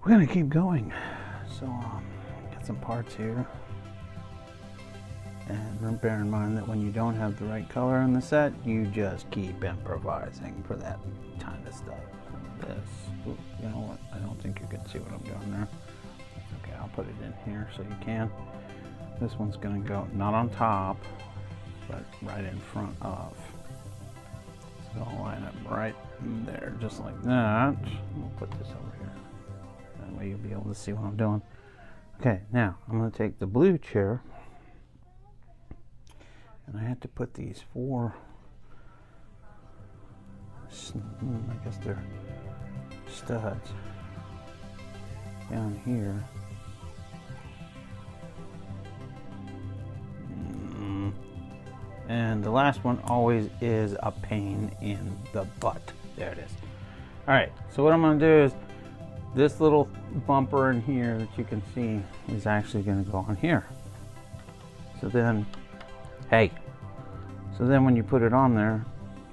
we're gonna keep going. So got some parts here, and bear in mind that when you don't have the right color in the set, you just keep improvising for that kind of stuff. This, ooh, you know what? I don't think you can see what I'm doing there. That's okay. I'll put it in here so you can. This one's gonna go not on top, but right in front of. So I'll line up right there, just like that. We'll put this over here. That way you'll be able to see what I'm doing. Okay, now I'm going to take the blue chair, and I had to put these four, I guess they're studs, down here. And the last one always is a pain in the butt. There it is. All right, so what I'm going to do is this little bumper in here that you can see is actually going to go on here. So then, hey, so then when you put it on there,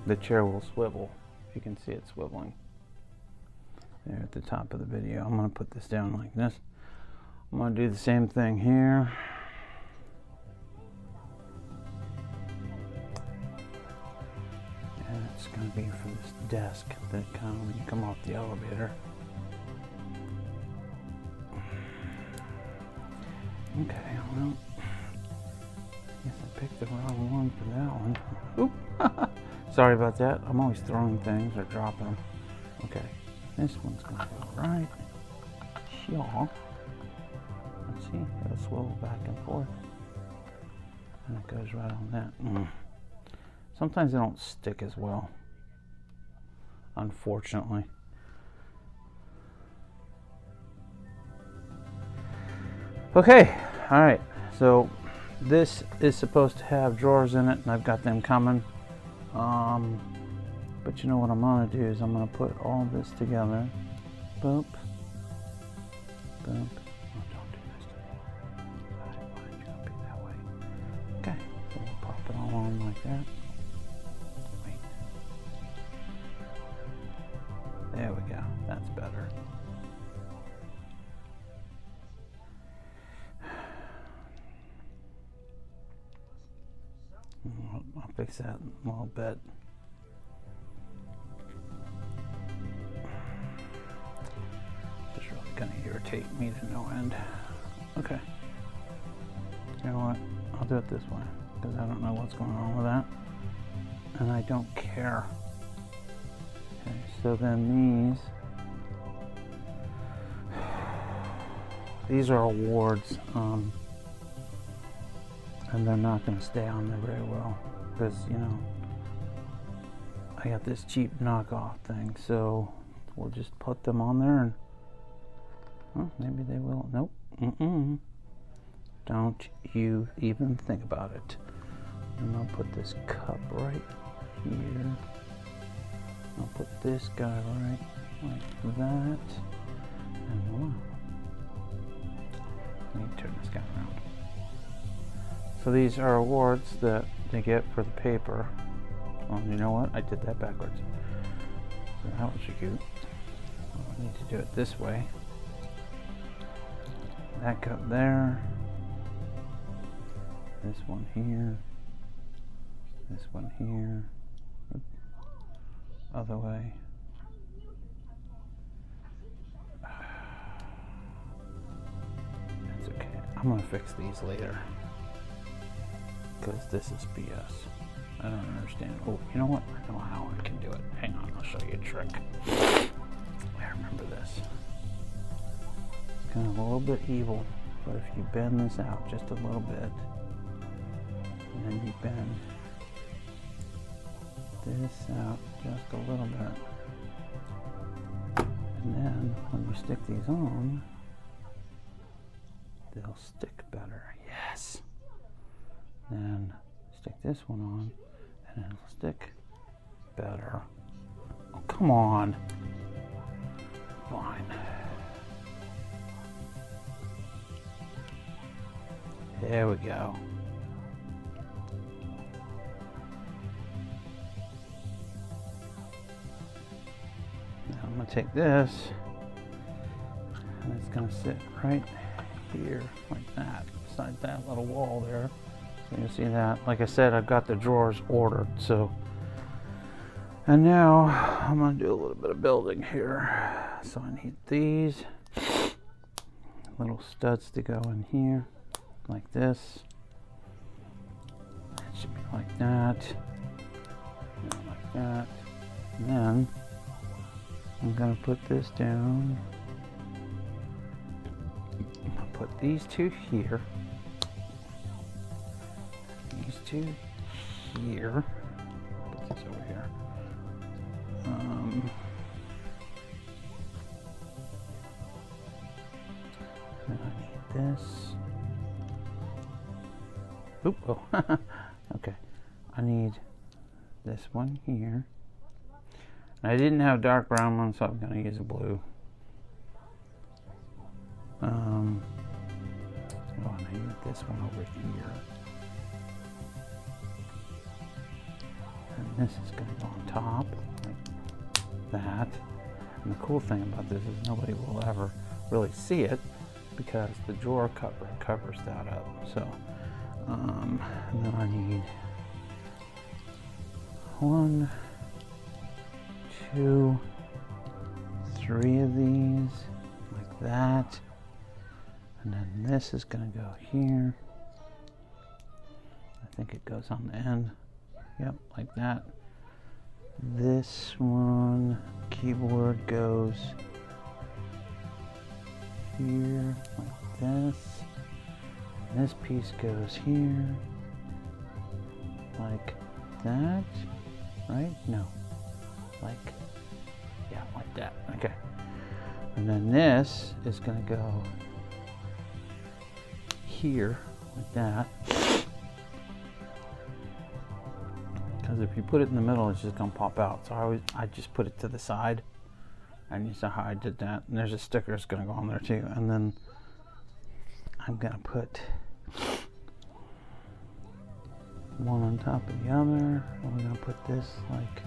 the chair will swivel. You can see it swiveling there at the top of the video. I'm going to put this down like this. I'm going to do the same thing here. And it's going to be for this desk that kind of when you come off the elevator. Okay, well, I guess I picked the wrong one for that one. Oop. Sorry about that. I'm always throwing things or dropping them. Okay, this one's going to go right here. Let's see, it'll swivel back and forth. And it goes right on that. Sometimes they don't stick as well, unfortunately. Okay, all right, so this is supposed to have drawers in it, and I've got them coming. But you know what I'm gonna do is I'm gonna put all this together. Boop, boop. Oh, don't do this to me. I wanted you to be that way. Okay, so we'll pop it all on like that. Wait. There we go, that's better. I'll fix that in a little bit. It's really gonna irritate me to no end. Okay. You know what? I'll do it this way because I don't know what's going on with that. And I don't care. Okay, so then these are awards. And they're not going to stay on there very well because, you know, I got this cheap knockoff thing, so we'll just put them on there and, well, maybe they will. Nope. Don't you even think about it. And I'll put this cup right here. I'll put this guy right like that. And voila. Let me turn this guy around. So these are awards that they get for the paper. Well, you know what? I did that backwards. So that was cute. I need to do it this way. That cup there. This one here. This one here. Other way. That's okay. I'm gonna fix these later. Because this is BS. I don't understand. Oh, you know what? I know how I can do it. Hang on, I'll show you a trick. I remember this. It's kind of a little bit evil, but if you bend this out just a little bit, and then you bend this out just a little bit, and then when you stick these on, they'll stick better. Yes! Then stick this one on, and it'll stick better. Oh, come on. Fine. There we go. Now I'm going to take this, And it's going to sit right here like that, beside that little wall there. So you see that. Like I said, I've got the drawers ordered. So, and now I'm going to do a little bit of building here. So I need these little studs to go in here, like this. That should be like that, and like that. And then I'm going to put this down. I'll put these two here. These two here. Put this over here. Then I need this. Oop, oh, okay. I need this one here. And I didn't have dark brown one, so I'm going to use a blue. Oh, and I need this one over here. And this is going to go on top, like that. And the cool thing about this is nobody will ever really see it because the drawer cover covers that up. So, and then I need 1, 2, 3 of these, like that. And then this is going to go here. I think it goes on the end. Yep, like that. This one, keyboard goes here, like this. And this piece goes here, like that, right? No, like, yeah, like that, okay. And then this is gonna go here, like that. Because if you put it in the middle, it's just gonna pop out. So I just put it to the side. And you saw how I did that. And there's a sticker that's gonna go on there too. And then I'm gonna put one on top of the other. And we're gonna put this like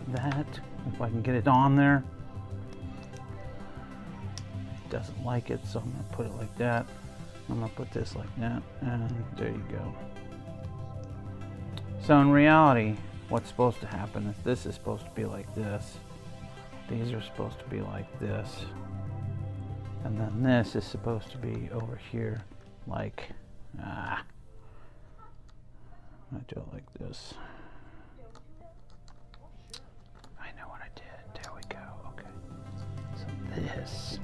that. If I can get it on there. It doesn't like it, so I'm gonna put it like that. I'm gonna put this like that, and there you go. So in reality, what's supposed to happen is this is supposed to be like this. These are supposed to be like this. And then this is supposed to be over here like, I do it like this. I know what I did, there we go, okay. So this,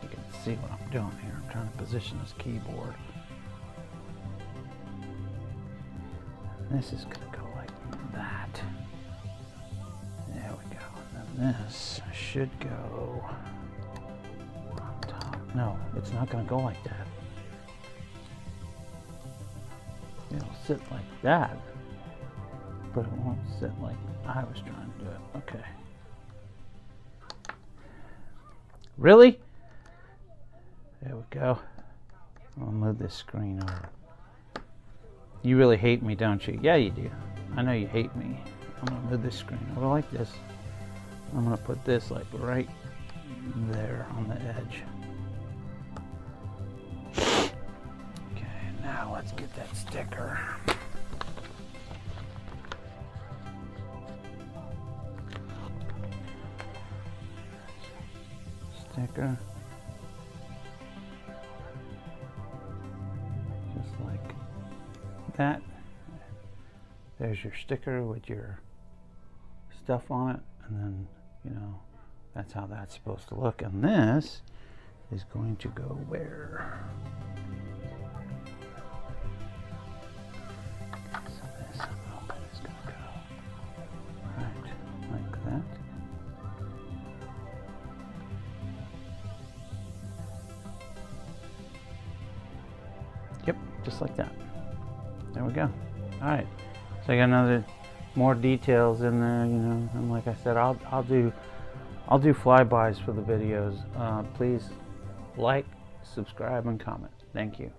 you can see what I'm doing here. I'm trying to position this keyboard. And this is gonna go like that. There we go. And then this should go on top. No, it's not gonna go like that. It'll sit like that, but it won't sit like I was trying to do it. Okay. Really? There we go. I'll move this screen over. You really hate me, don't you? Yeah, you do. I know you hate me. I'm gonna move this screen over like this. I'm gonna put this like right there on the edge. Okay, now let's get that sticker. Sticker. Just like that. There's your sticker with your stuff on it, and then, you know, that's how that's supposed to look. And this is going to go where? So this open is going to go right like that. Yep, just like that. There we go. All right. So I got another more details in there, you know, and like I said, I'll do flybys for the videos. Please like, subscribe, and comment. Thank you.